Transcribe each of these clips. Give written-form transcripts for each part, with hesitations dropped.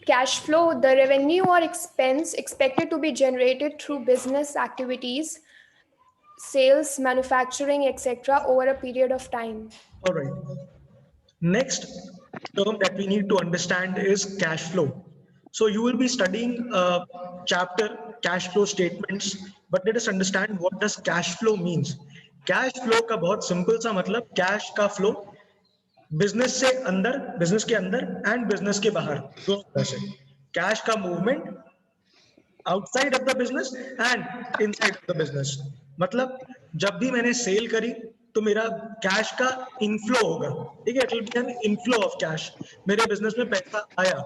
Cash flow, the revenue or expense expected to be generated through business activities, sales, manufacturing, etc., over a period of time. All right. Next term that we need to understand is cash flow. So you will be studying chapter cash flow statements, but let us understand what does cash flow means. Cash flow का बहुत simple सा मतलब cash का flow business से अंदर, business के अंदर and business के बाहर, दोनों तरह से कैश का movement outside of the business and inside of the business. मतलब जब भी मैंने सेल करी तो मेरा कैश का इनफ्लो होगा, ठीक है, it will be an inflow of cash, मेरे बिजनेस में पैसा आया।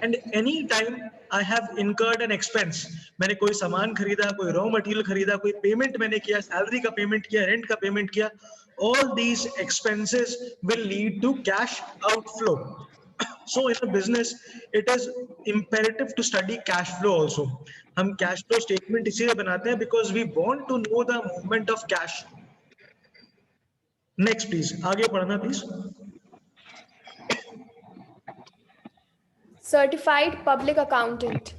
And any time I have incurred an expense, मैंने कोई सामान खरीदा, कोई रॉ मटेरियल खरीदा, कोई पेमेंट मैंने किया, सैलरी का पेमेंट किया, रेंट का पेमेंट किया, all these expenses will lead to cash outflow. So in a business it is imperative to study cash flow also. हम cash flow statement इसीलिए बनाते हैं because we want to know the movement of cash. Next please, आगे पढ़ना please. Certified Public Accountant,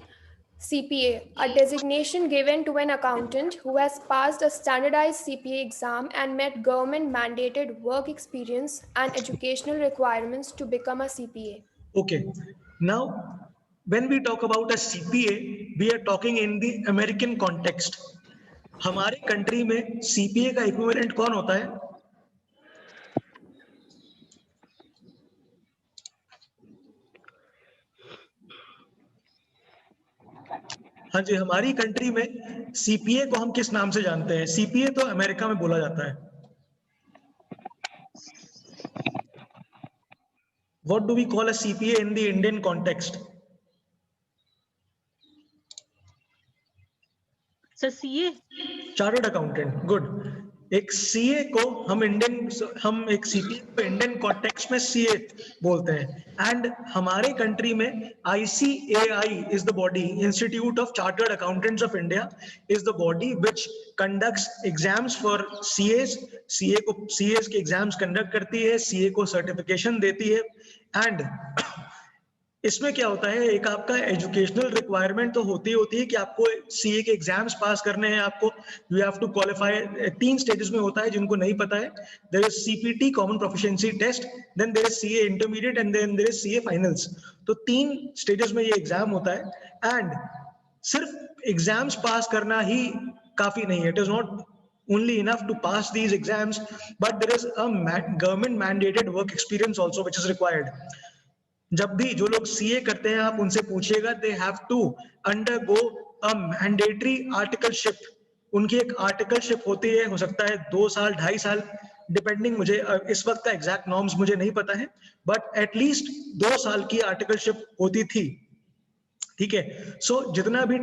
CPA, a designation given to an accountant who has passed a standardized CPA exam and met government mandated work experience and educational requirements to become a CPA. Okay, now when we talk about a CPA, we are talking in the American context. हमारे country में CPA का equivalent कौन होता है? हाँ जी, हमारी country में CPA को हम किस नाम से जानते हैं? सीपीए तो अमेरिका में बोला जाता है। What do we call a CPA in the Indian context? Sir, CA. Chartered accountant. Good. एक सीए को हम एक सीपीए को इंडियन कॉन्टेक्स्ट में सीए बोलते हैं। एंड हमारे कंट्री में ICAI is the body, institute of chartered accountants of India is the body which conducts exams for CS. CS के एग्जाम्स कंडक्ट करती है, सीए को सर्टिफिकेशन देती है। एंड इसमें क्या होता है, एक आपका एजुकेशनल रिक्वायरमेंट तो होती है कि आपको सीए के एग्जाम्स पास करने हैं, आपको you have to qualify. 3 stages में होता है, जिनको नहीं पता है, there is CPT common proficiency test, then there is CA intermediate and then there is CA finals. तो 3 स्टेजेस में ये एग्जाम होता है। एंड सिर्फ एग्जाम्स पास करना ही काफी नहीं है, it is not only enough to pass these exams, but there is a government mandated work experience also which is required. जब भी जो लोग सीए करते हैं आप उनसे पूछिएगा, they have to undergo a mandatory articleship. उनकी एक आर्टिकलशिप होती है, हो सकता है 2 साल 2.5 साल, डिपेंडिंग, मुझे इस वक्त का एग्जैक्ट नॉर्म्स मुझे नहीं पता है, बट एटलीस्ट 2 साल की आर्टिकलशिप होती थी, ठीक है। सो जितना भी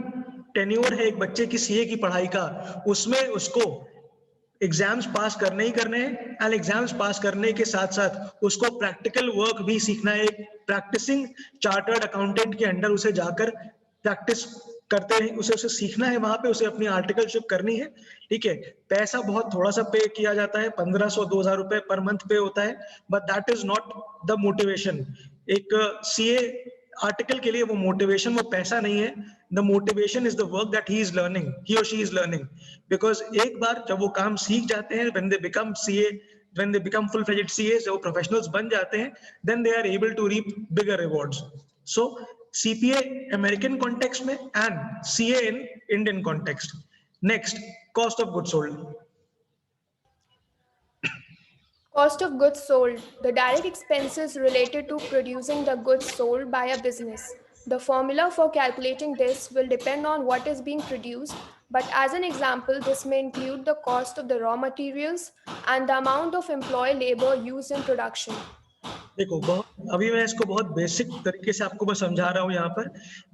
टेन्योर है एक बच्चे की सीए की पढ़ाई का, उसमें उसको एग्जाम्स पास करने ही करने हैं। एंड एग्जाम्स पास करने के साथ साथ उसको प्रैक्टिकल वर्क भी सीखना है। प्रैक्टिसिंग चार्टर्ड अकाउंटेंट के अंडर उसे जाकर प्रैक्टिस करते हैं, उसे सीखना है, वहां पे उसे अपनी आर्टिकलशिप करनी है, ठीक है। पैसा बहुत थोड़ा सा पे किया जाता है, 1500-2000 रुपए पर मंथ पे होता है, but that is not the motivation. एक सीए आर्टिकल के लिए वो मोटिवेशन, वो पैसा नहीं है। The motivation is the work that he is learning, he और शी इज लर्निंग। बिकॉज एक बार जब वो काम सीख जाते हैं, when they become CA, when they become full fledged CA, जब वो प्रोफेशनल्स बन जाते हैं, then they are able to reap bigger rewards. So CPA American context में and CA in Indian context. Next, cost of goods sold. Cost of goods sold, the direct expenses related to producing the goods sold by a business. The formula for calculating this will depend on what is being produced, but as an example, this may include the cost of the raw materials and the amount of employee labor used in production. देखो, अभी मैं इसको बहुत basic तरीके से आपको बस समझा रहा हूँ यहाँ पर।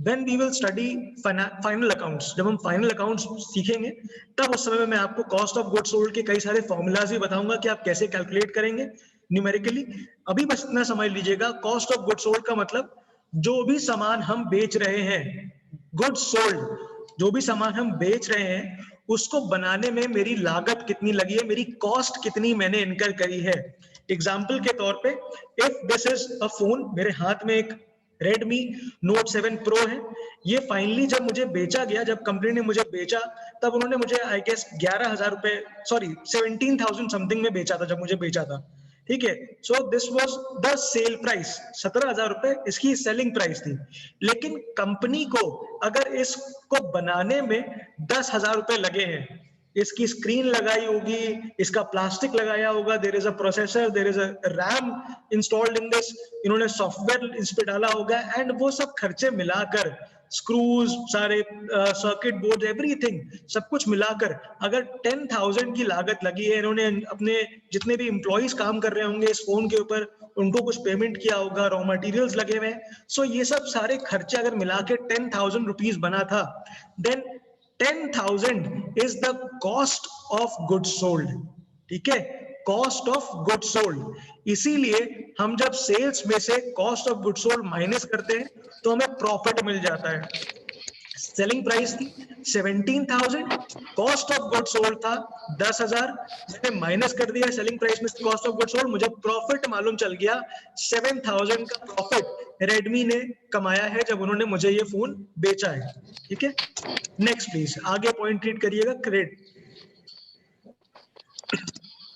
When we will study final accounts, जब हम फाइनल अकाउंट्स सीखेंगे, तब उस समय में मैं आपको कॉस्ट ऑफ गुड्स सोल्ड के कई सारे फॉर्मूलाज भी बताऊंगा कि आप कैसे कैलकुलेट करेंगे न्यूमेरिकली। अभी बस इतना समझ लीजिएगा, कॉस्ट ऑफ गुड्स सोल्ड का मतलब जो भी सामान हम बेच रहे हैं, गुड्स सोल्ड, जो भी सामान हम बेच रहे हैं उसको बनाने में मेरी लागत कितनी लगी है, मेरी कॉस्ट कितनी मैंने इनकर करी है। एग्जाम्पल के तौर पे, if this is a phone, मेरे हाथ में एक Redmi Note 7 Pro है। ये फाइनली जब मुझे बेचा गया, जब कंपनी ने मुझे बेचा, तब उन्होंने मुझे आई गेस 11,000 रुपए, सॉरी 17,000 समथिंग में बेचा था जब मुझे बेचा था, ठीक है। So this was the sale price, 17,000 रुपए इसकी सेलिंग प्राइस थी। लेकिन कंपनी को अगर इसको बनाने में 10,000 रुपए लगे हैं, इसकी स्क्रीन लगाई होगी, इसका प्लास्टिक लगाया होगा, there is a processor, there is a RAM installed in this, इन्होंने सॉफ्टवेयर इस पे डाला होगा, एंड वो सब खर्चे मिलाकर, स्क्रूज, सारे सर्किट बोर्ड, एवरीथिंग, सब कुछ मिलाकर अगर 10,000 की लागत लगी है, इन्होंने अपने जितने भी एम्प्लॉइज काम कर रहे होंगे इस फोन के ऊपर, उनको कुछ पेमेंट किया होगा, रॉ मटेरियल्स लगे हुए हैं, सो ये सब सारे खर्चे अगर मिला के 10,000 रुपीज बना था, then 10,000 is the cost of goods sold, ठीक है, कॉस्ट ऑफ गुड सोल्ड। इसीलिए हम जब सेल्स में से cost of good sold minus करते हैं तो हमें प्रॉफिट मिल जाता है। सेलिंग प्राइस थी 17,000, कॉस्ट ऑफ गुड सोल्ड था 10,000, मैंने माइनस कर दिया सेलिंग प्राइस में से कॉस्ट ऑफ गुड सोल्ड, मुझे प्रॉफिट मालूम चल गया, 7,000 का प्रॉफिट रेडमी ने कमाया है जब उन्होंने मुझे ये फोन बेचा है, ठीक है। नेक्स्ट प्लीज, आगे पॉइंट रीड करिएगा, credit.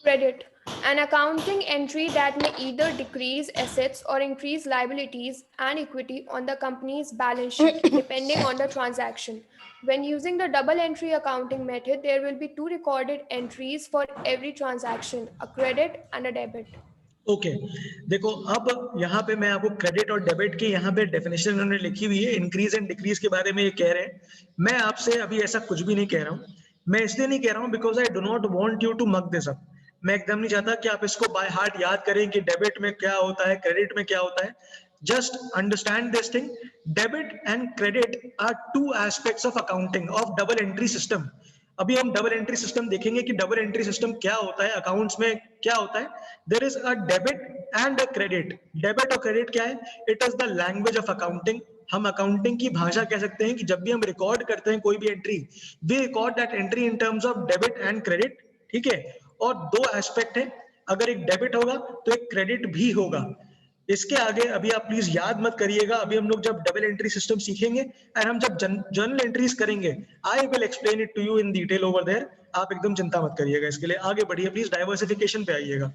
Credit, an accounting entry that may either decrease assets or increase liabilities and equity on the company's balance sheet, depending on the transaction. When using the double entry accounting method, there will be two recorded entries for every transaction, a credit and a debit. Okay देखो, अब यहाँ पे मैं आपको credit और debit की यहाँ पे डेफिनेशन उन्होंने लिखी हुई है, इंक्रीज एंड डिक्रीज के बारे में ये कह रहे हैं। मैं आपसे अभी ऐसा कुछ भी नहीं कह रहा हूँ, मैं इसलिए नहीं कह रहा हूँ because I do not want you to muck this up. मैं एकदम नहीं चाहता कि आप इसको बाय हार्ट याद करें कि डेबिट में क्या होता है, क्रेडिट में क्या होता है। Just understand this thing, debit and credit are two aspects of accounting of double entry system. अभी हम डबल एंट्री सिस्टम देखेंगे कि डबल एंट्री सिस्टम क्या होता है, अकाउंट्स में क्या होता है। There is a debit and a credit. Debit और क्रेडिट क्या है? It is the language of accounting. हम अकाउंटिंग की भाषा कह सकते हैं कि जब भी हम रिकॉर्ड करते हैं कोई भी entry, we record that entry in terms of debit and credit, ठीक है। और दो एस्पेक्ट है, अगर एक डेबिट होगा तो एक क्रेडिट भी होगा। इसके आगे अभी आप प्लीज याद मत करिएगा, अभी हम लोग जब डबल एंट्री सिस्टम सीखेंगे एंड हम जब जर्नल एंट्रीज करेंगे, I will explain it to you in detail over there. आप एकदम चिंता मत करिएगा इसके लिए। आगे बढ़िए प्लीज, डाइवर्सिफिकेशन पे आइएगा।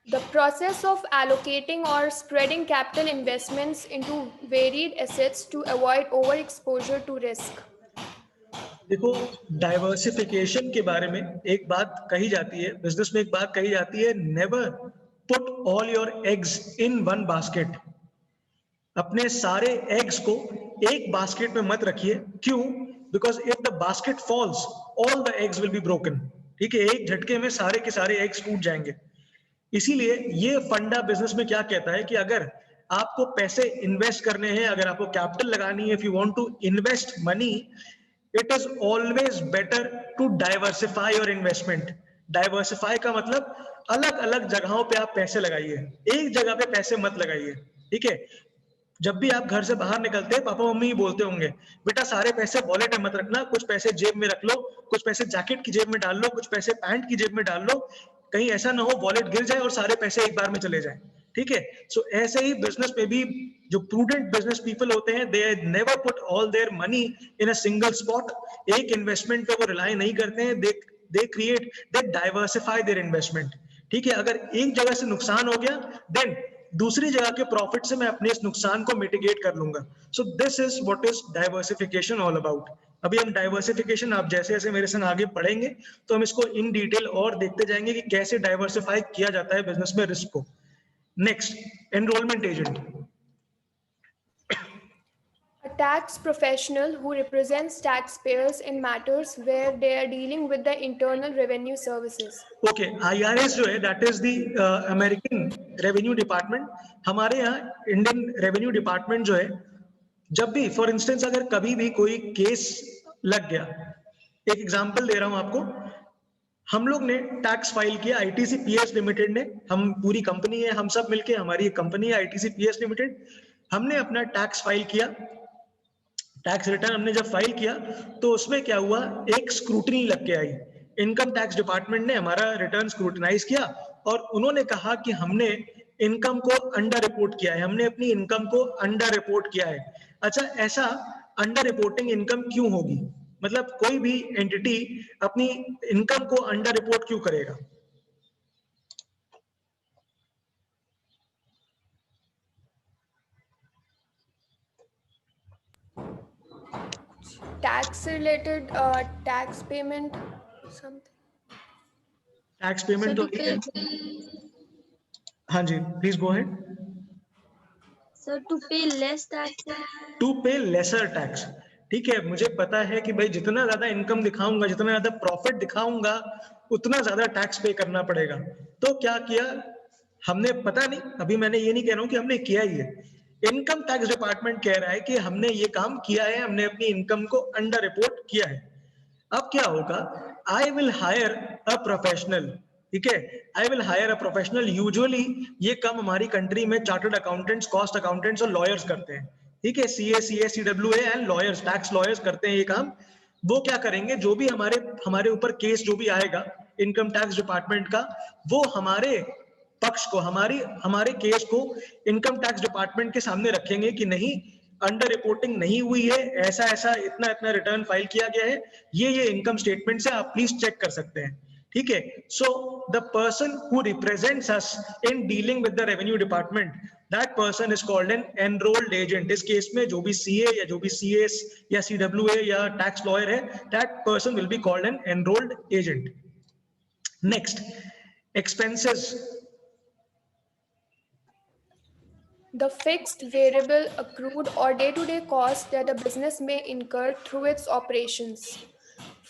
The process of allocating or spreading capital investments into varied assets to avoid overexposure to risk. देखो, डाइवर्सिफिकेशन के बारे में एक बात कही जाती है, बिजनेस में एक बात कही जाती है, never put all your eggs in one basket. अपने सारे एग्स को एक बास्केट में मत रखिए। क्यों? Because if the basket falls all the eggs will be broken, ठीक है, एक झटके में सारे के सारे एग्स टूट जाएंगे। इसीलिए ये फंडा बिजनेस में क्या कहता है कि अगर आपको पैसे इन्वेस्ट करने हैं, अगर आपको कैपिटल लगानी है, if you want to invest money, it is always better to diversify your investment. Diversify का मतलब अलग अलग जगहों पे आप पैसे लगाइए, एक जगह पे पैसे मत लगाइए, ठीक है। जब भी आप घर से बाहर निकलते हैं, पापा मम्मी बोलते होंगे, बेटा सारे पैसे वॉलेट में मत रखना, कुछ पैसे जेब में रख लो, कुछ पैसे जैकेट की जेब में डाल लो, कुछ पैसे पैंट की जेब में डाल लो, कहीं ऐसा ना हो वॉलेट गिर जाए और सारे पैसे एक बार में चले जाए, ठीक है। सो ऐसे ही बिजनेस में भी जो प्रूडेंट बिजनेस पीपल होते हैं, they never put all their money in a single spot. एक इन्वेस्टमेंट पे वो रिलाई नहीं करते हैं, they create, they diversify their investment, ठीक है। अगर एक जगह से नुकसान हो गया, देन दूसरी जगह के प्रॉफिट से मैं अपने इस नुकसान को मिटिगेट कर लूंगा। So this is what is diversification all about. अभी हम डाइवर्सिफिकेशन, आप जैसे जैसे मेरे संग आगे पढ़ेंगे तो हम इसको इन डिटेल और देखते जाएंगे कि कैसे डाइवर्सिफाई किया जाता है बिजनेस में रिस्क को। Next, enrolment agent. A tax professional who represents taxpayers in matters where they are dealing with the Internal Revenue Services. Okay, IRS जो है that is the American revenue department. हमारे यहाँ Indian revenue department जो है, जब भी for instance अगर कभी भी कोई केस लग गया, एक एग्जांपल दे रहा हूं आपको, हम लोग ने टैक्स फाइल किया आईटीसी पीएस लिमिटेड ने, हम पूरी कंपनी है, हम सब मिलके, हमारी एक कंपनी है आईटीसी पीएस लिमिटेड, हमने अपना टैक्स फाइल किया। टैक्स रिटर्न हमने जब फाइल किया तो उसमें क्या हुआ, एक स्क्रूटनी लग के आई। इनकम टैक्स डिपार्टमेंट ने हमारा रिटर्न स्क्रूटनाइज किया और उन्होंने कहा कि हमने इनकम को अंडर रिपोर्ट किया है, हमने अपनी इनकम को अंडर रिपोर्ट किया है। अच्छा, ऐसा अंडर रिपोर्टिंग इनकम क्यों होगी? मतलब कोई भी एंटिटी अपनी इनकम को अंडर रिपोर्ट क्यों करेगा? Tax related tax payment something. Tax payment So तो to ठीक है। pay, हाँ जी, please go ahead. so to pay less tax. To pay lesser tax, ठीक है, मुझे पता है कि भाई जितना ज्यादा इनकम दिखाऊंगा, जितना ज्यादा प्रॉफिट दिखाऊंगा, उतना ज्यादा टैक्स पे करना पड़ेगा। तो क्या किया हमने, पता नहीं, अभी मैंने ये नहीं कह रहा हूं कि हमने किया ही है, इनकम टैक्स डिपार्टमेंट कह रहा है कि हमने ये काम किया है, हमने अपनी इनकम को अंडर रिपोर्ट किया है। अब क्या होगा, I will hire a professional, ठीक है, I will hire a professional. Usually ये काम हमारी कंट्री में चार्टर्ड अकाउंटेंट्स, कॉस्ट अकाउंटेंट्स और लॉयर्स करते हैं, ठीक है, CA, CWA and lawyers, tax lawyers करते हैं ये काम। वो क्या करेंगे, जो भी हमारे ऊपर केस जो भी आएगा इनकम टैक्स डिपार्टमेंट का, वो हमारे पक्ष को, हमारे केस को इनकम टैक्स डिपार्टमेंट के सामने रखेंगे कि नहीं, अंडर रिपोर्टिंग नहीं हुई है, ऐसा ऐसा इतना इतना रिटर्न फाइल किया गया है, ये इनकम स्टेटमेंट से आप प्लीज चेक कर सकते हैं, ठीक है। So the person who represents us in dealing with the revenue department, that person is called an enrolled agent. इस केस में जो भी सीए या जो भी सीएस या सीडब्ल्यूए या टैक्स लॉयर है, that person will be called an enrolled agent. Next, expenses. The fixed, variable, accrued, or day-to-day costs that a business may incur through its operations.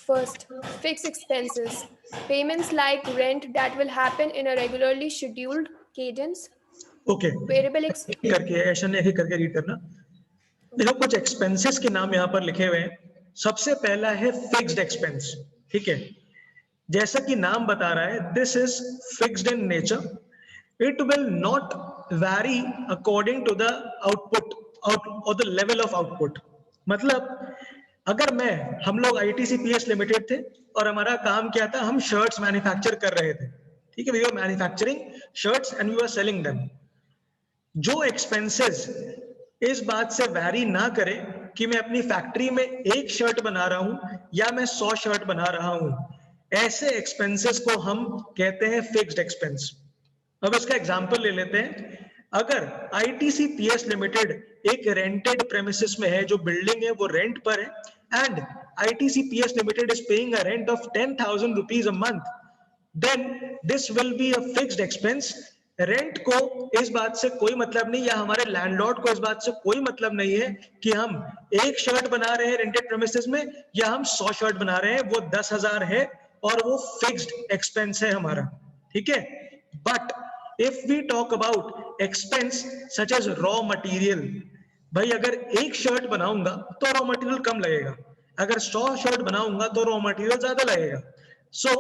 First, fixed expenses. Payments like rent that will happen in a regularly scheduled cadence. Okay, Variable करके ऐसा नहीं करके read करना। देखो कुछ expenses के नाम यहाँ पर लिखे हुए हैं। सबसे पहला है फिक्स्ड एक्सपेंस, ठीक है, जैसा कि नाम बता रहा है, this is fixed in nature, it will not vary according to the output or the level of output। मतलब अगर हम लोग ITCPS लिमिटेड थे और हमारा काम क्या था, हम शर्ट्स मैन्युफैक्चर कर रहे थे, ठीक है, we were manufacturing shirts and we were selling them. जो एक्सपेंसेस इस बात से वैरी ना करे कि मैं अपनी फैक्ट्री में एक शर्ट बना रहा हूं या मैं 100 शर्ट बना रहा हूं, ऐसे एक्सपेंसेस को हम कहते हैं फिक्स्ड एक्सपेंस। अब इसका एग्जांपल ले लेते हैं। अगर ITCPS लिमिटेड एक रेंटेड प्रेमिसेस में है, जो बिल्डिंग है वो रेंट पर है, and ITCPS limited is paying a rent of 10,000 rupees a month, then this will be a fixed expense। Rent को इस बात से कोई मतलब नहीं, या हमारे लैंडलॉर्ड को इस बात से कोई मतलब नहीं है कि हम एक शर्ट बना रहे हैं रेंटेड प्रेमिसेस में या हम 100 शर्ट बना रहे हैं, वो 10,000 है और वो फिक्स्ड एक्सपेंस है हमारा, ठीक है। But if we talk about expense such as raw material, भाई अगर एक शर्ट बनाऊंगा तो रॉ मटेरियल कम लगेगा, अगर 100 शर्ट बनाऊंगा तो रॉ मटेरियल ज्यादा लगेगा। So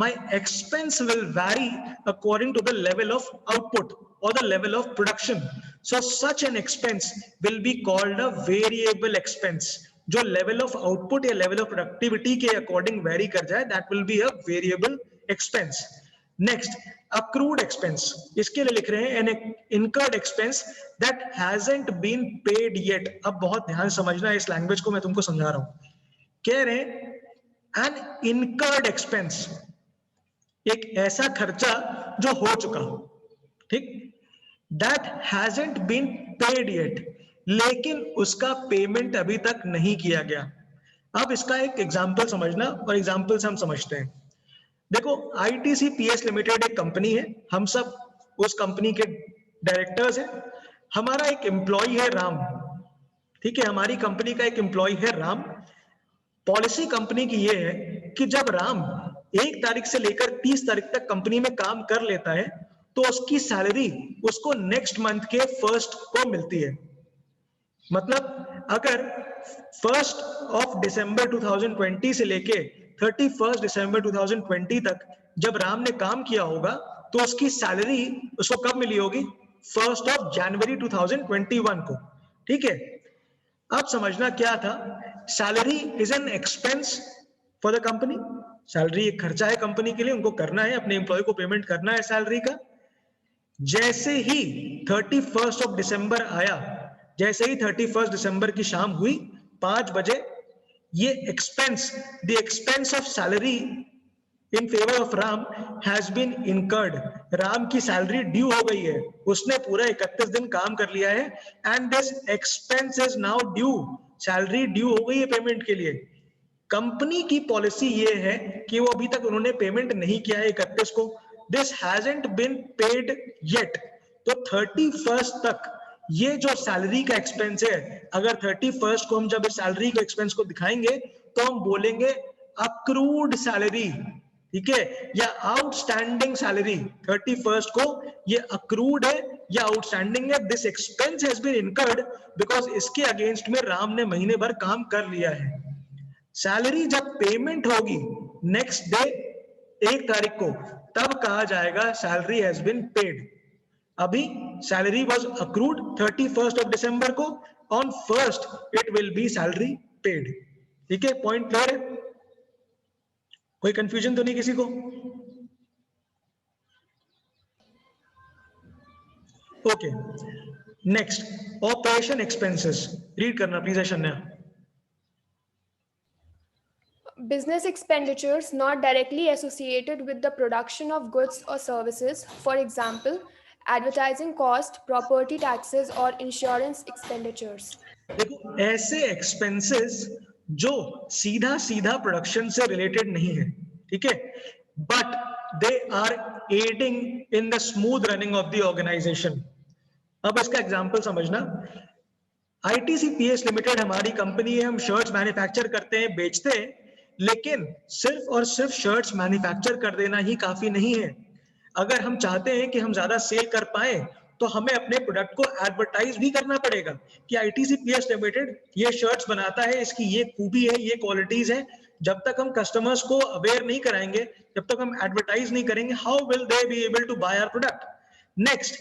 my expense will vary according to the level of output or the level of production। So such an expense will be called a variable expense। जो level of output या level of productivity के according vary कर जाए, that will be a variable expense। Next, accrued expense, इसके लिए लिख रहे हैं an incurred expense that hasn't been paid yet। अब बहुत ध्यान समझना है इस लैंग्वेज को, मैं तुमको समझा रहा हूं। कह रहे हैं an incurred expense, एक ऐसा खर्चा जो हो चुका हो, ठीक, that hasn't been paid yet, लेकिन उसका पेमेंट अभी तक नहीं किया गया। अब इसका एक एग्जांपल समझना, और एग्जांपल से हम समझते हैं। देखो ITCPS लिमिटेड एक कंपनी है, हम सब उस कंपनी के डायरेक्टर्स हैं। हमारा एक एम्प्लॉय है राम, ठीक है, हमारी कंपनी का एक एम्प्लॉय है राम। पॉलिसी कंपनी की ये है कि जब राम 1 तारीख से लेकर 30 तारीख तक कंपनी में काम कर लेता है तो उसकी सैलरी उसको नेक्स्ट मंथ के फर्स्ट को मिलती है। मतलब अगर 1 दिसंबर 2020 से लेके 31 दिसंबर 2020 तक जब राम ने काम किया होगा तो उसकी सैलरी उसको कब मिली होगी, 1 जनवरी 2021 को, ठीक है। अब समझना क्या था, salary is an expense for the company, salary एक खर्चा है कंपनी के लिए, उनको करना है, अपने एम्प्लॉय को पेमेंट करना है सैलरी का। जैसे ही 31 दिसंबर आया, जैसे ही 31 दिसंबर की शाम हुई 5 बजे, ये expense, the expense of salary in favour of Ram has been incurred. Ram की सैलरी ड्यू हो गई है, उसने पूरा 31 दिन काम कर लिया है, and this expense is now due, salary due हो गई है पेमेंट के लिए। कंपनी की पॉलिसी ये है कि वो अभी तक उन्होंने पेमेंट नहीं किया है 31 को, this hasn't been paid yet. तो 31 तक ये जो सैलरी का एक्सपेंस है, अगर 31 को हम जब इस सैलरी के एक्सपेंस को दिखाएंगे तो हम बोलेंगे अक्रूड सैलरी, ठीक है, या आउटस्टैंडिंग सैलरी। 31 को ये अक्रूड है या आउटस्टैंडिंग है, this expense has been incurred because इसके अगेंस्ट में राम ने महीने भर काम कर लिया है। सैलरी जब पेमेंट होगी नेक्स्ट डे 1 तारीख को, तब कहा जाएगा सैलरी हैज बीन पेड। अभी सैलरी वाज अक्रूड 31 दिसंबर को, on 1 it will B salary paid. ठीक है, पॉइंट क्लियर है? कोई कंफ्यूजन तो नहीं किसी को? Okay, next operation expenses, read करना please अशन्या। Business expenditures not directly associated with the production of goods or services, for example, advertising cost, property taxes, or insurance expenditures. देखो, ऐसे एक्सपेंसेस जो सीधा सीधा प्रोडक्शन से रिलेटेड नहीं है, ठीक है, but they are aiding in the smooth running of the organisation. अब इसका एग्जांपल समझना। ITCPS लिमिटेड हमारी कंपनी है, हम शर्ट्स मैन्युफैक्चर करते हैं, बेचते हैं, लेकिन सिर्फ और सिर्फ शर्ट्स मैन्युफैक्चर कर देना ही काफी नहीं है। अगर हम चाहते हैं कि हम ज्यादा सेल कर पाए तो हमें अपने प्रोडक्ट को एडवर्टाइज भी करना पड़ेगा कि ITCPS लिमिटेड ये शर्ट्स बनाता है, इसकी ये खूबी है, ये क्वालिटीज है। जब तक हम कस्टमर्स को अवेयर नहीं कराएंगे, जब तक हम एडवर्टाइज नहीं करेंगे, how will they be able to buy our product. Next,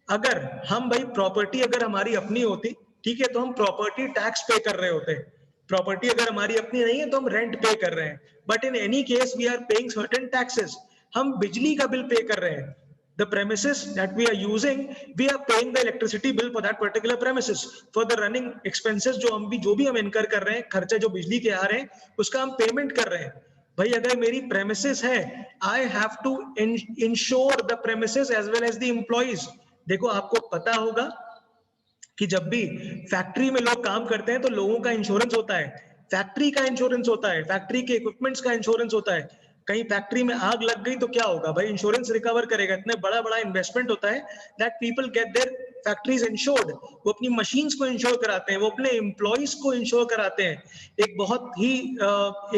अगर हम भाई प्रॉपर्टी अगर हमारी अपनी होती, ठीक है, तो हम प्रॉपर्टी टैक्स पे कर रहे होते। प्रॉपर्टी अगर हमारी अपनी नहीं है तो हम रेंट पे कर रहे हैं, but in any case we are paying certain taxes. हम बिजली का बिल पे कर रहे हैं, the premises that we are using, we are paying the electricity bill for that particular premises, for the running expenses जो भी हम इनकर कर रहे हैं, खर्चे जो बिजली के आ रहे हैं, उसका हम पेमेंट कर रहे हैं। भाई अगर मेरी premises है, I have to insure the premises as well as the employees। देखो, आपको पता होगा कि जब भी फैक्ट्री में लोग काम करते हैं तो लोगों का इंश्योरेंस होता है, फैक्ट्री का इंश्योरेंस होता है, फैक्ट्री के इक्विपमेंट्स का इंश्योरेंस होता है। कहीं फैक्ट्री में आग लग गई तो क्या होगा भाई? इंश्योरेंस रिकवर करेगा। इतने बड़ा बड़ा इन्वेस्टमेंट होता है that people get their factories insured. वो अपनी मशीन्स को इंश्योर कराते हैं, वो अपने एम्प्लॉइज को इंश्योर कराते हैं। एक बहुत ही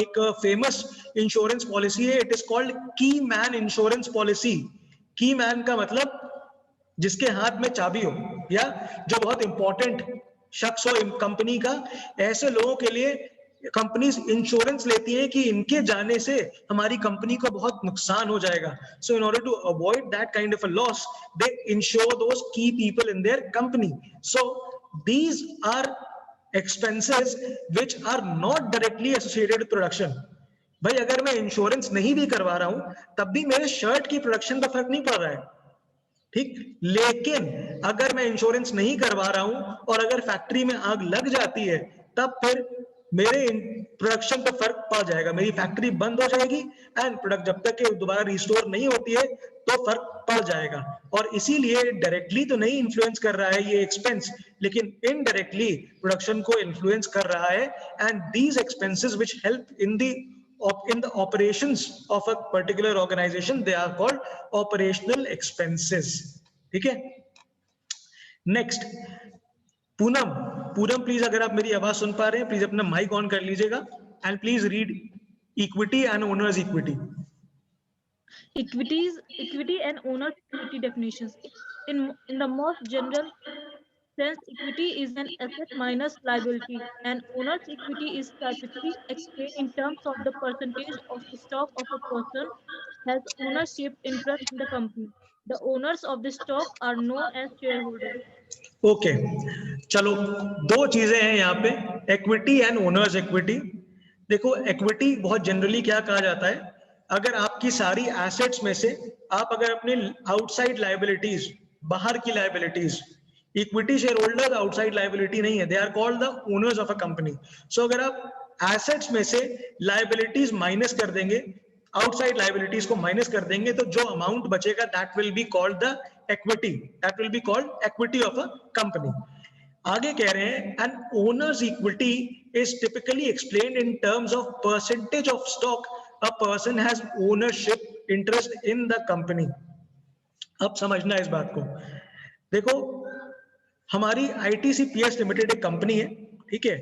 एक फेमस इंश्योरेंस पॉलिसी है, इट इज कॉल्ड की मैन इंश्योरेंस पॉलिसी। की मैन का मतलब जिसके हाथ में चाबी हो, या जो बहुत इंपॉर्टेंट शख्स हो कंपनी का। ऐसे लोगों के लिए कंपनीज इंश्योरेंस लेती है कि इनके जाने से हमारी कंपनी को बहुत नुकसान हो जाएगा। So in order to avoid that kind of a loss, they insure those key people in their company. So these are expenses which are not directly associated with production. भाई अगर मैं इंश्योरेंस नहीं भी करवा रहा हूं तब भी मेरे शर्ट की प्रोडक्शन का फर्क नहीं पड़ रहा है, ठीक। लेकिन अगर मैं इंश्योरेंस नहीं करवा रहा हूं और अगर फैक्ट्री में आग लग जाती है, तब फिर मेरे प्रोडक्शन पे फर्क पड़ जाएगा, मेरी फैक्ट्री बंद हो जाएगी एंड प्रोडक्ट जब तक दोबारा रिस्टोर नहीं होती है तो फर्क पड़ जाएगा। और इसीलिए डायरेक्टली तो नहीं इन्फ्लुएंस कर रहा है ये एक्सपेंस, लेकिन इनडायरेक्टली प्रोडक्शन को इन्फ्लुएंस कर रहा है। And these expenses which help in the operations of a particular organization, they are called operational expenses। ठीक है, नेक्स्ट पूनम। पूनम प्लीज, अगर आप मेरी आवाज सुन पा रहे हैं, प्लीज अपना माइक ऑन कर लीजिएगा and please read equity and owners equity. Equity and owner's equity definitions. In the most general sense, equity is an asset minus liability, and owner's equity is typically explained in terms of the percentage of the stock of a person has ownership interest in the company. The owners of the stock are known as shareholders. Okay, चलो दो चीजें हैं यहाँ पे, equity and owners equity. देखो, equity बहुत generally क्या कहा जाता है, अगर आपकी सारी एसेट्स में से आप अगर अपने आउटसाइड लायबिलिटीज बाहर की liabilities. Equity share holder outside liability नहीं है, they are called the owners of a company. So अगर आप एसेट्स में से लाइबिलिटीज माइनस कर देंगे, आउटसाइड लाइबिलिटीज को माइनस कर देंगे, तो जो अमाउंट बचेगा that will be called the equity, that will be called equity of a company. आगे कह रहे हैं an owner's equity is typically explained in terms of percentage of stock a person has ownership interest in the company. अब समझना इस बात को, देखो हमारी आईटीसीपीएस लिमिटेड एक कंपनी है, ठीक है,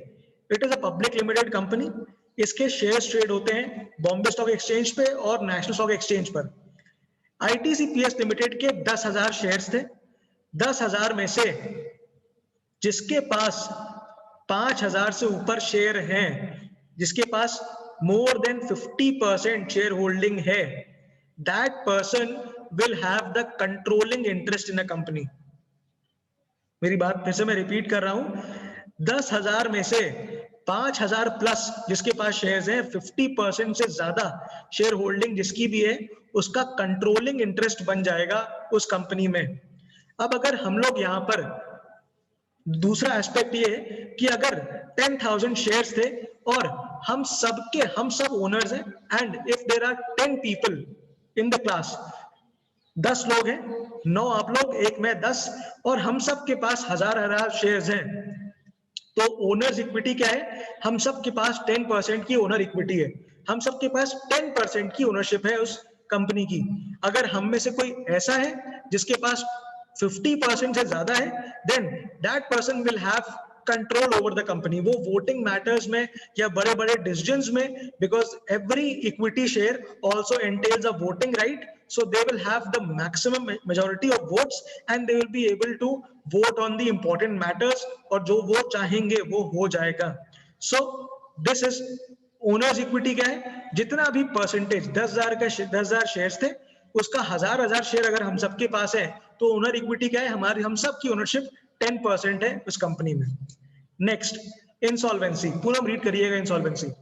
it is a public limited company. इसके शेयर्स ट्रेड होते हैं बॉम्बे स्टॉक एक्सचेंज पे और नेशनल स्टॉक एक्सचेंज पर। आईटीसीपीएस लिमिटेड के 10,000 शेयर्स थे। 10,000 में से जिसके पास 5,000 से ऊपर शेयर हैं, जिसके पास मोर देन 50% शेयर होल्डिंग है, that person will have the controlling interest in a company. मेरी बात फिर से मैं रिपीट कर रहा हूं, 10,000 में से 5,000 प्लस जिसके पास शेयर्स हैं, 50% से ज्यादा शेयर होल्डिंग जिसकी भी है, उसका कंट्रोलिंग इंटरेस्ट बन जाएगा उस कंपनी में। अब अगर हम लोग यहां पर दूसरा एस्पेक्ट ये है कि अगर 10,000 शेयर्स थे और हम सब ओनर्स हैं, and if there are 10 people in the class, 10 लोग हैं, 9 आप लोग, एक मैं, 10, और हम सब के पास हजार शेयर्स हैं, तो ओनर्स इक्विटी क्या है? हम सब के पास 10% की ओनर इक्विटी है, हम सब के पास 10% की ओनरशिप है उस कंपनी की। अगर हम में से कोई ऐसा है जिसके पास 50% से ज्यादा है, then that person will have control over the company. वो वोटिंग मैटर्स में या बड़े बड़े डिसीजंस में, because every equity share also entails a voting right, so they will have the maximum majority of votes and they will be able to vote on the important matters, और जो वो चाहेंगे वो हो जाएगा। so this is owners equity। क्या है? जितना भी परसेंटेज 10,000 शेयर्स थे, उसका हजार शेयर अगर हम सबके पास है, तो ओनर इक्विटी क्या है? हमारी हम सब की ओनरशिप 10% है उस कंपनी में। Next, insolvency. पूनम रीड करिएगा insolvency.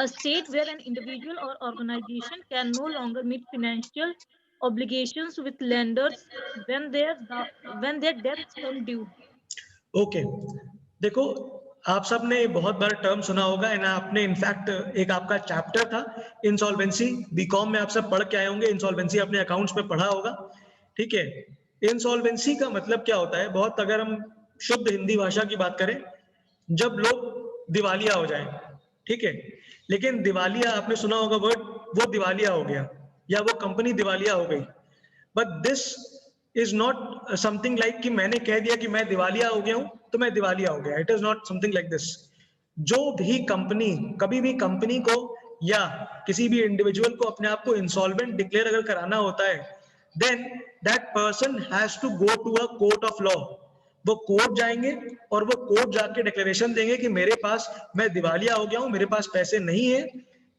A state where an individual or organization can no longer meet financial obligations with lenders when their debts come due. Okay, देखो आप सब ने बहुत बार टर्म सुना होगा, एंड आपने इनफैक्ट एक आपका चैप्टर था इंसॉल्वेंसी, बीकॉम में आप सब पढ़ के आए होंगे, इंसॉल्वेंसी अपने अकाउंट्स में पढ़ा होगा, ठीक है। इंसॉल्वेंसी का मतलब क्या होता है? बहुत अगर हम शुद्ध हिंदी भाषा की बात करें, जब लोग दिवालिया हो जाएं, ठीक है, लेकिन दिवालिया आपने सुना होगा वर्ड, वो दिवालिया हो गया या वो कंपनी दिवालिया हो गई, but this is not something like कि मैंने कह दिया कि मैं दिवालिया हो गया हूं तो मैं दिवालिया हो गया। It is not something like this. जो भी कंपनी कभी भी कंपनी को या किसी भी इंडिविजुअल को अपने आप को इंसॉल्वेंट डिक्लेयर अगर कराना होता है, then that person has to go to a court of law. वो कोर्ट जाएंगे और वो कोर्ट जाके डिक्लेरेशन देंगे कि मेरे पास, मैं दिवालिया हो गया हूं, मेरे पास पैसे नहीं है।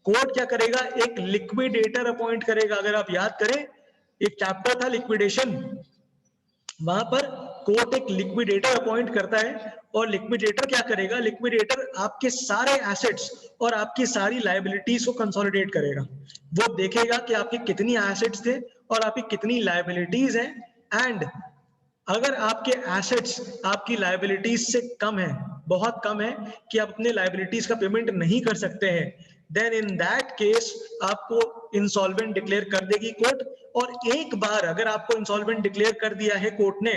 कोर्ट क्या करेगा? एक लिक्विडेटर अपॉइंट करेगा। अगर आप याद करें, एक चैप्टर था लिक्विडेशन, वहां पर कोर्ट एक लिक्विडेटर अपॉइंट करता है, और लिक्विडेटर क्या करेगा? लिक्विडेटर आपके सारे एसेट्स और आपकी सारी लायबिलिटीज को कंसोलिडेट करेगा। वो देखेगा कि आपके कितनी एसेट्स थे और आपकी कितनी लायबिलिटीज हैं, एंड अगर आपके एसेट्स आपकी लायबिलिटीज से कम है, बहुत कम है, कि आप अपने लायबिलिटीज का पेमेंट नहीं कर सकते हैं, देन इन दैट केस आपको इंसॉल्वेंट डिक्लेयर कर देगी कोर्ट। और एक बार अगर आपको इंसॉल्वेंट डिक्लेयर कर दिया है कोर्ट ने,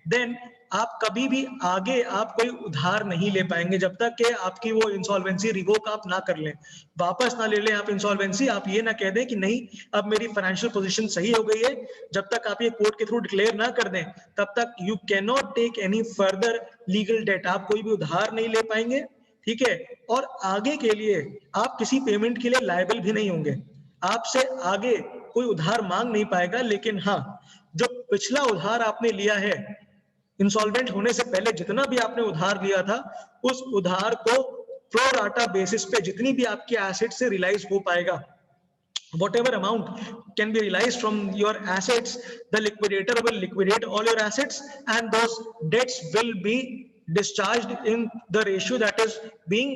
देन आप कभी भी आगे आप कोई उधार नहीं ले पाएंगे जब तक कि आपकी वो इंसॉल्वेंसी रिवोक आप ना कर लें, वापस ना ले लें आप इंसॉल्वेंसी। आप ये ना कह दें कि नहीं अब मेरी फाइनेंशियल पोजीशन सही हो गई है, जब तक आप ये कोर्ट के थ्रू डिक्लेयर ना कर दें तब तक you can not take any further legal debt. आप कोई भी उधार नहीं ले पाएंगे, ठीक है, और आगे के लिए आप किसी पेमेंट के लिए लायबल भी नहीं होंगे, आपसे आगे कोई उधार मांग नहीं पाएगा। लेकिन हाँ, जो पिछला उधार आपने लिया है इंसॉल्वेंट होने से पहले, जितना भी आपने उधार लिया था, उस उधार को प्रो राटा बेसिस पे जितनी भी आपके एसेट से रियलाइज हो पाएगा, whatever amount can be realized from your assets, the liquidator will liquidate all your assets and those debts will be discharged in the ratio that is being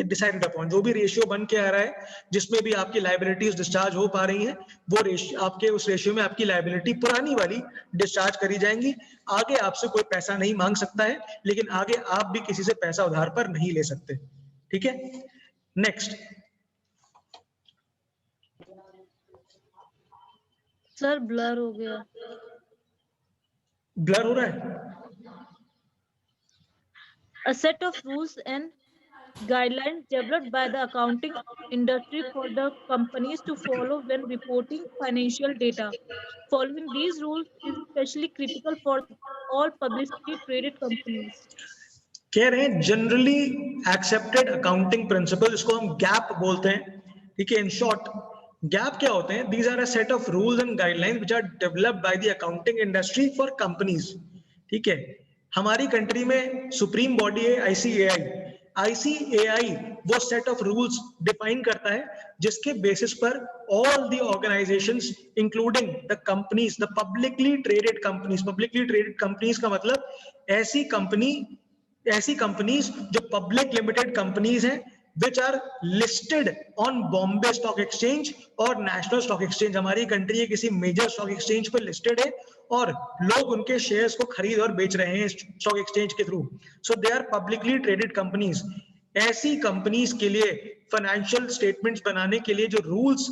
decided upon. जो भी ratio बन के आ रहा है, जिसमें भी आपकी लाइबिलिटीज डिस्चार्ज हो पा रही हैं, वो रेशियो, आपके उस रेशियो में आपकी लाइबिलिटी पुरानी वाली डिस्चार्ज करी जाएंगी. आगे आपसे कोई पैसा नहीं मांग सकता है, लेकिन आगे आप भी किसी से पैसा उधार पर नहीं ले सकते. ठीक है. नेक्स्ट. सर ब्लर हो गया. ब्लर हो रहा है. A set of rules and guidelines developed by the accounting industry for the companies to follow when reporting financial data. Following these rules is especially critical for all publicly traded companies. कह रहे हैं generally accepted accounting principle, इसको हम gap बोलते हैं. ठीक है. In short gap क्या होते हैं? These are a set of rules and guidelines which are developed by the accounting industry for companies. ठीक है. हमारी कंट्री में सुप्रीम बॉडी है आईसीएआई. आईसीएआई वो सेट ऑफ रूल्स डिफाइन करता है जिसके बेसिस पर all the organisations including the companies, the publicly traded companies. Publicly traded companies का मतलब ऐसी कंपनीज जो पब्लिक लिमिटेड कंपनीज हैं which are listed on Bombay Stock Exchange और नेशनल स्टॉक एक्सचेंज. हमारी कंट्री के किसी मेजर स्टॉक एक्सचेंज पर लिस्टेड है और लोग उनके शेयर्स को खरीद और बेच रहे हैं स्टॉक एक्सचेंज के through. So they are publicly traded companies. ऐसी कंपनीज के लिए फाइनेंशियल स्टेटमेंट्स बनाने के लिए जो रूल्स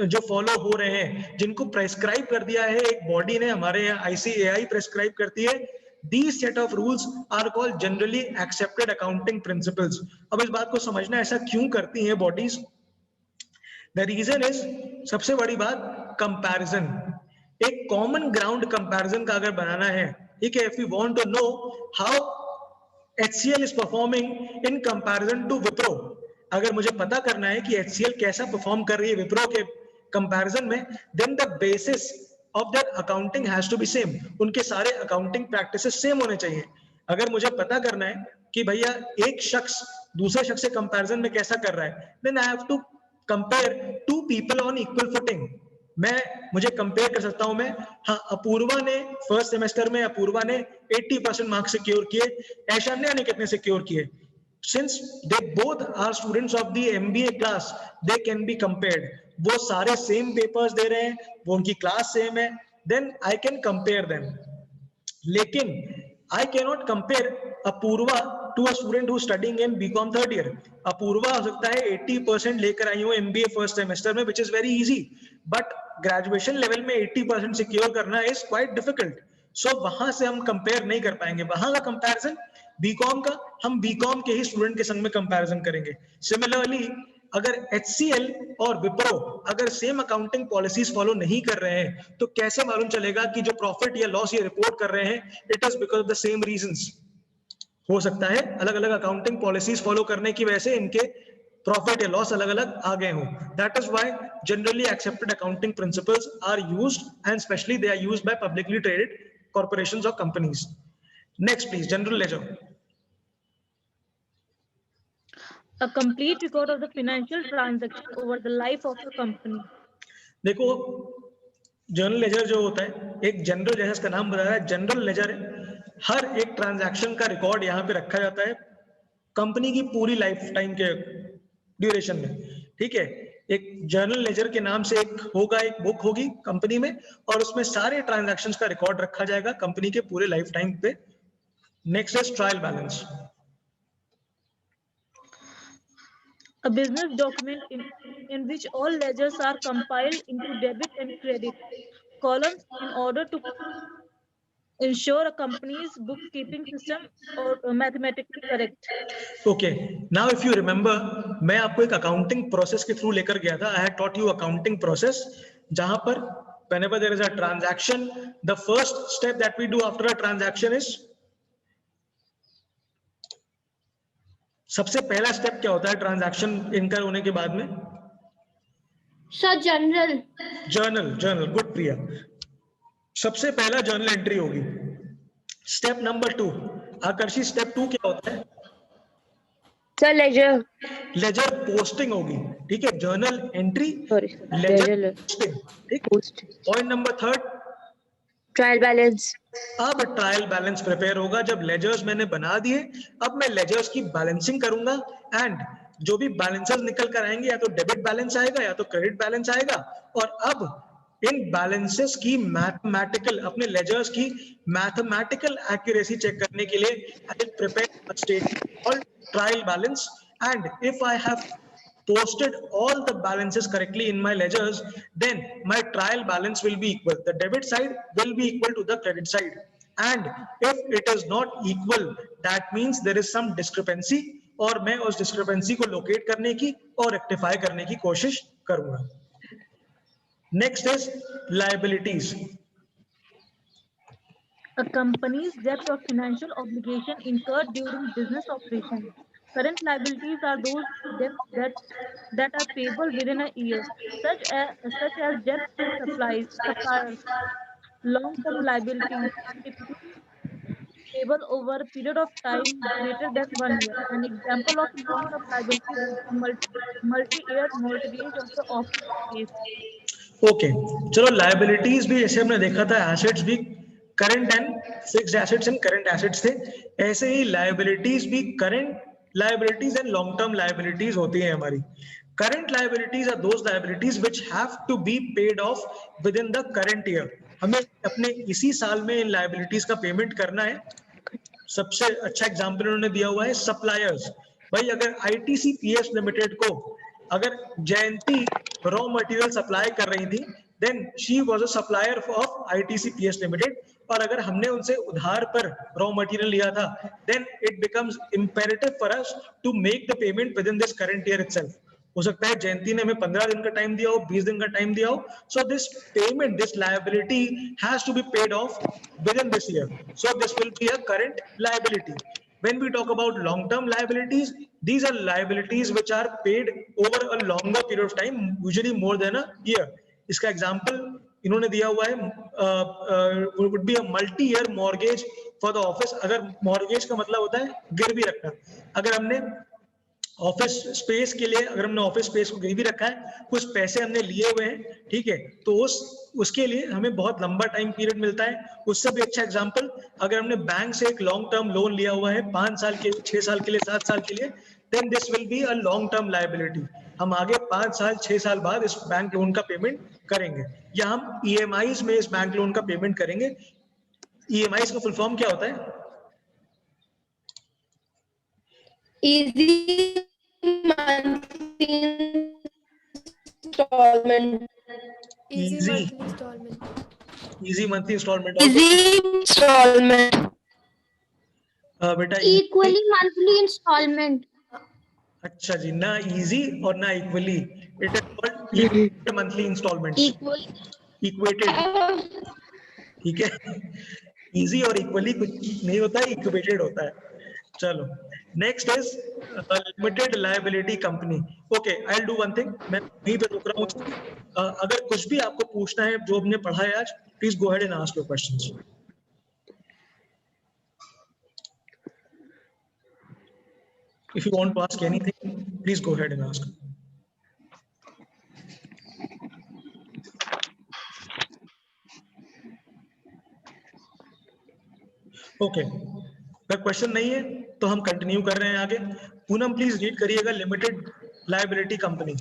जो फॉलो हो रहे हैं, जिनको प्रेस्क्राइब कर दिया है एक बॉडी ने, हमारे यहाँ आईसीएआई प्रेस्क्राइब करती है, these set of rules are called generally accepted accounting principles. अब इस बात को समझना ऐसा क्यों करती हैं बॉडीज. The reason is, सबसे बड़ी बात कंपैरिजन. एक कॉमन ग्राउंड कंपैरिजन का अगर बनाना है, ठीक है, if we want to know how HCL is performing in comparison to Wipro, अगर मुझे पता करना है कि HCL कैसा परफॉर्म कर रही है विप्रो के कंपैरिजन में, then the basis of that accounting has to be same. उनके सारे अकाउंटिंग प्रैक्टिसेस सेम होने चाहिए. अगर मुझे पता करना है कि भैया एक शख्स दूसरे शख्स से कंपैरिजन में कैसा कर रहा है, then I have to compare two people on equal footing. मुझे कंपेयर कर सकता हूं मैं. हाँ, अपूर्वा ने फर्स्ट सेमेस्टर में 80% मार्क्स सिक्योर किए, ऐशान्या ने कितने सिक्योर किए? Since they both are students of the MBA class, they can be compared. वो सारे सेम पेपर्स दे रहे हैं, वो उनकी क्लास सेम है, then I can compare them. लेकिन I cannot compare Apurva to a student who's studying in BCom third year. Apurva हो सकता है 80% लेकर आई हो MBA फर्स्ट सेमेस्टर में, which is very easy, but graduation level में 80% सिक्योर करना is quite difficult. So वहां से हम कंपेयर नहीं कर पाएंगे. वहां का कंपैरिजन बीकॉम का, हम बीकॉम के ही स्टूडेंट के संग में कंपैरिजन करेंगे. सिमिलरली अगर HCL और विप्रो अगर सेम अकाउंटिंग पॉलिसीज फॉलो नहीं कर रहे हैं, तो कैसे मालूम चलेगा कि जो प्रॉफिट या लॉस ये रिपोर्ट कर रहे हैं, it is because of the same reasons. हो सकता है अलग अलग अकाउंटिंग पॉलिसीज फॉलो करने की वजह से इनके प्रॉफिट या लॉस अलग अलग आ गए हों. That is why generally accepted accounting principles are used and specially they are used by publicly traded corporations और companies. Next please, general ledger. A complete record of the financial transaction over the life of a company. देखो, general ledger जो होता है, एक general ledger, इसका नाम बताया है जनरल लेजर है. हर एक ट्रांजैक्शन का रिकॉर्ड यहाँ पे रखा जाता है कंपनी की पूरी लाइफ टाइम के ड्यूरेशन में. ठीक है. एक जर्नल लेजर के नाम से एक बुक होगी कंपनी में, और उसमें सारे ट्रांजैक्शंस का रिकॉर्ड रखा जाएगा कंपनी के पूरे लाइफ टाइम पे. Next is trial balance. A business document in which all ledgers are compiled into debit and credit columns in order to ensure a company's bookkeeping system or mathematically correct. Okay, now if you remember, मैं आपको एक accounting process के through लेकर गया था. I had taught you accounting process, जहां पर whenever there is a transaction, the first step that we do after a transaction is, सबसे पहला स्टेप क्या होता है ट्रांजैक्शन इनकर होने के बाद में? Sir journal. गुड प्रिया. सबसे पहला जर्नल एंट्री होगी. स्टेप नंबर 2, आकर्षी, स्टेप 2 क्या होता है? सर लेजर पोस्टिंग होगी. ठीक है. Journal entry, ledger posting. ठीक. Point number 3, trial balance. अब ट्रायल बैलेंस प्रिपेयर होगा जब लेजर्स मैंने बना दिए। अब मैं लेजर्स की बैलेंसिंग करूंगा एंड जो भी बैलेंसेस निकल कर आएंगे या तो डेबिट बैलेंस आएगा या तो क्रेडिट बैलेंस आएगा। और अब इन बैलेंसेस की मैथमेटिकल अपने लेजर्स की मैथमेटिकल एक्यूरेसी चेक करने के लिए I will prepare a statement called trial balance. And if I have posted all the balances correctly in my ledgers, then my trial balance will be equal. The debit side will be equal to the credit side. And if it is not equal, that means there is some discrepancy और मैं उस discrepancy को locate करने की और rectify करने की कोशिश करूंगा. Next is liabilities. A company's debt or financial obligation incurred during business operations. Current liabilities are those debts that are payable within a year, such as debts to suppliers. Long-term liabilities, typically payable over a period of time greater than 1 year. An example of long-term liability would be multi-year mortgage of the office space. Okay चलो liabilities भी जैसे हमने देखा था assets भी current and fixed assets and current assets थे। ऐसे ही लाइबिलिटीज भी current liabilities and long term liabilities होती हैं हमारी। Current liabilities are those liabilities which have to be paid off within the current year. हमें अपने इसी साल में इन लाइबिलिटीज का पेमेंट करना है। सबसे अच्छा एग्जांपल उन्होंने दिया हुआ है सप्लायर्स। भाई अगर आईटीसीपीएस लिमिटेड को अगर जयंती रॉ मटेरियल सप्लाई कर रही थी then she was a supplier of ITCPS limited. और अगर हमने उनसे उधार पर रॉ मटेरियल लिया था then it becomes imperative for us to make the payment within this current year itself. हो सकता है जयंती ने हमें 15 दिन का टाइम दिया हो, 20 दिन का टाइम दिया हो। So this payment this liability has to be paid off within this year. So this will be a current liability. When we talk about long-term liabilities, these are liabilities which are paid over a longer period of time, usually more than a year. इसका example इन्होंने दिया हुआ है would be a multi-year mortgage for the office. अगर mortgage का मतलब होता है गिरवी रखना। अगर हमने ऑफिस स्पेस के लिए अगर हमने ऑफिस स्पेस को गिरवी रखा है, कुछ पैसे हमने लिए हुए हैं, ठीक है, तो उसके लिए हमें बहुत लंबा टाइम पीरियड मिलता है। उससे भी अच्छा एग्जांपल अगर हमने बैंक से एक लॉन्ग टर्म लोन लिया हुआ है 5 साल के लिए, 6 साल के लिए, 7 साल के लिए, then this will be a long term liability. हम आगे 5 साल 6 साल बाद इस बैंक लोन का पेमेंट करेंगे या हम ईएमआईज में इस बैंक लोन का पेमेंट करेंगे। ईएमआईज का फुल फॉर्म क्या होता है? Easy monthly installment. Easy Easy. monthly installment. Easy monthly installment. Easy installment. बेटा Equally monthly installment. अच्छा जी, ना इजी और ना equally, it is called monthly instalments. Equal. Equated, ठीक है। इजी और इक्वली कुछ नहीं होता है, इक्वेटेड होता है। चलो next is limited liability company. Okay I will do one thing, मैं यहीं पे रुक रहा हूँ। अगर कुछ भी आपको पूछना है जो हमने पढ़ा है आज, please go ahead and ask your questions. If you want to ask anything, please go ahead and ask. Okay. अगर क्वेश्चन नहीं है तो हम कंटिन्यू कर रहे हैं आगे। पूनम प्लीज रीड करिएगा limited liability company.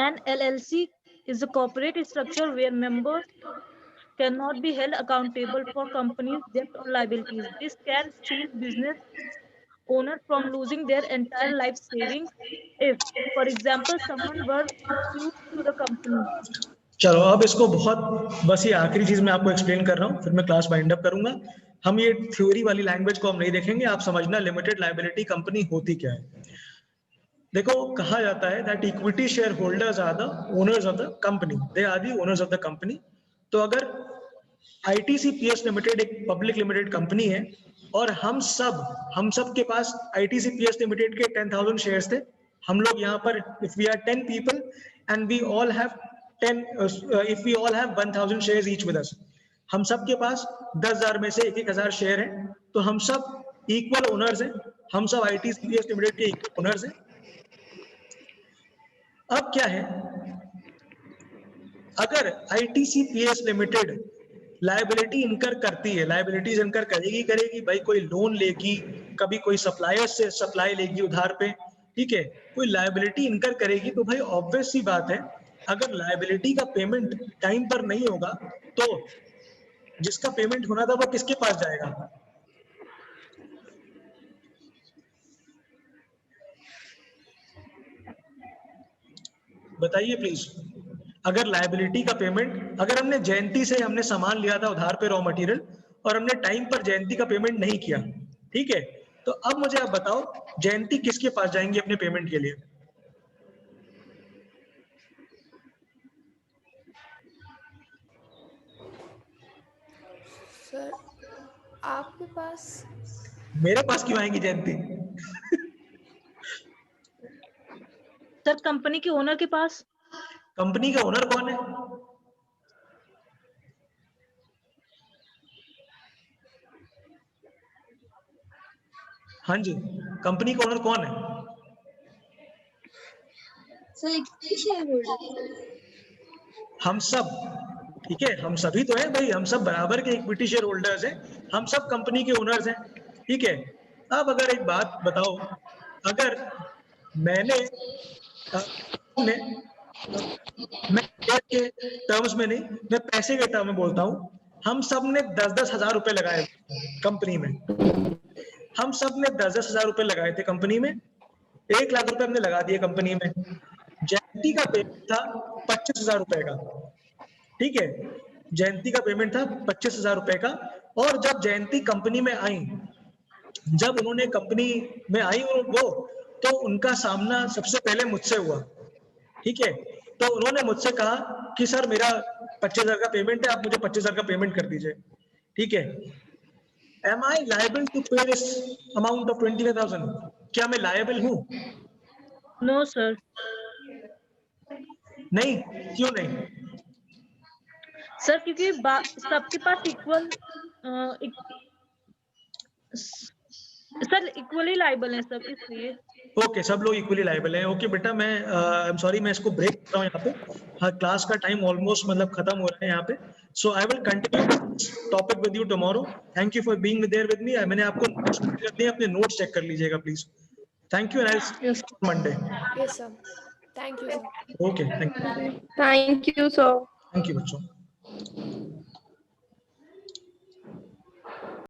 An LLC is a corporate structure where members cannot be held accountable for company's debt or liabilities. This can shield business owners from losing their entire life savings if, for example, someone were to sue the company. चलो अब इसको बहुत बस ये आखिरी चीज मैं आपको एक्सप्लेन कर रहा हूँ, फिर मैं क्लास वाइंड अप करूंगा। हम ये थ्योरी वाली लैंग्वेज को हम नहीं देखेंगे, आप समझना लिमिटेड लायबिलिटी कंपनी होती क्या है। देखो कहा जाता है that equity share holders are the owners of the company, they are the owners of the company. तो अगर आईटीसीपीएस लिमिटेड एक पब्लिक लिमिटेड कंपनी है और हम सब के पास आईटीसीपीएस लिमिटेड के 10,000 शेयर्स थे। हम लोग यहाँ पर if we are 10 people and we all have 1,000 shares each with us, हम सब के पास 10,000 में से 1,000 शेयर हैं, तो हम सब इक्वल ओनर्स हैं, हम सब आईटीसीपीएस लिमिटेड के इक्वल ओनर्स हैं। अब क्या है, अगर ITCPS लिमिटेड लायबिलिटी इनकर करती है, लायबिलिटीज इनकर करेगी भाई, कोई लोन लेगी, कभी कोई सप्लायर से सप्लाई लेगी उधार पे, ठीक है, कोई लायबिलिटी इनकर करेगी, तो भाई ऑब्वियस सी बात है, अगर लायबिलिटी का पेमेंट टाइम पर नहीं होगा तो जिसका पेमेंट होना था वो किसके पास जाएगा? बताइए प्लीज। अगर लायबिलिटी का पेमेंट, अगर हमने जयंती से हमने सामान लिया था उधार पे रॉ मटेरियल और हमने टाइम पर जयंती का पेमेंट नहीं किया, ठीक है, तो अब मुझे आप बताओ जयंती किसके पास जाएंगी अपने पेमेंट के लिए? सर आपके पास। मेरे पास क्यों आएंगी जयंती? सर कंपनी के ओनर के पास। कंपनी का ओनर कौन है? हाँ जी, कंपनी का ओनर कौन है? Sir equity share holder. हम सब, ठीक है, हम सभी तो हैं भाई, हम सब बराबर के इक्विटी शेयर होल्डर्स हैं, हम सब कंपनी के ओनर्स हैं, ठीक है। अब अगर एक बात बताओ, अगर मैंने मैं शेयर के टर्म्स में नहीं, मैं पैसे के टर्म में बोलता हूँ, हम सब ने 10-10 हजार रुपए लगाए कंपनी में, हम सब ने 10-10 हजार रुपए लगाए थे कंपनी में, 1 लाख रुपए हमने लगा दिए कंपनी में। जयंती का पेमेंट था 25,000 रुपए का, ठीक है, जयंती का पेमेंट था 25,000 रुपए का। और जब जयंती कंपनी में आई, जब उन्होंने कंपनी में आई वो, तो उनका सामना सबसे पहले मुझसे हुआ, ठीक है, तो उन्होंने मुझसे कहा कि सर मेरा 25,000 का पेमेंट है, आप मुझे 25,000 का पेमेंट कर दीजिए, ठीक है। Am I liable to pay this amount of 25,000? क्या मैं लायबल हूं? No sir. नहीं, क्यों नहीं? सर क्योंकि सबके पास इक्वल सर इक्वली लाइबल है सब, इसलिए। ओके, सब लोग इक्वली लायबल हैं। ओके बेटा, मैं आई एम सॉरी, मैं इसको ब्रेक कर रहा हूँ यहाँ पे, हाँ, क्लास का टाइम ऑलमोस्ट मतलब खत्म हो रहा है यहाँ पे, so I will continue topic with you tomorrow. Thank you for being there with me. मैंने आपको नोट्स कर दिए, अपने नोट्स चेक कर लीजिएगा please. Thank you, and I will see you Monday. Yes sir, thank you sir. Okay, thank Thank you, sir. You बच्चों।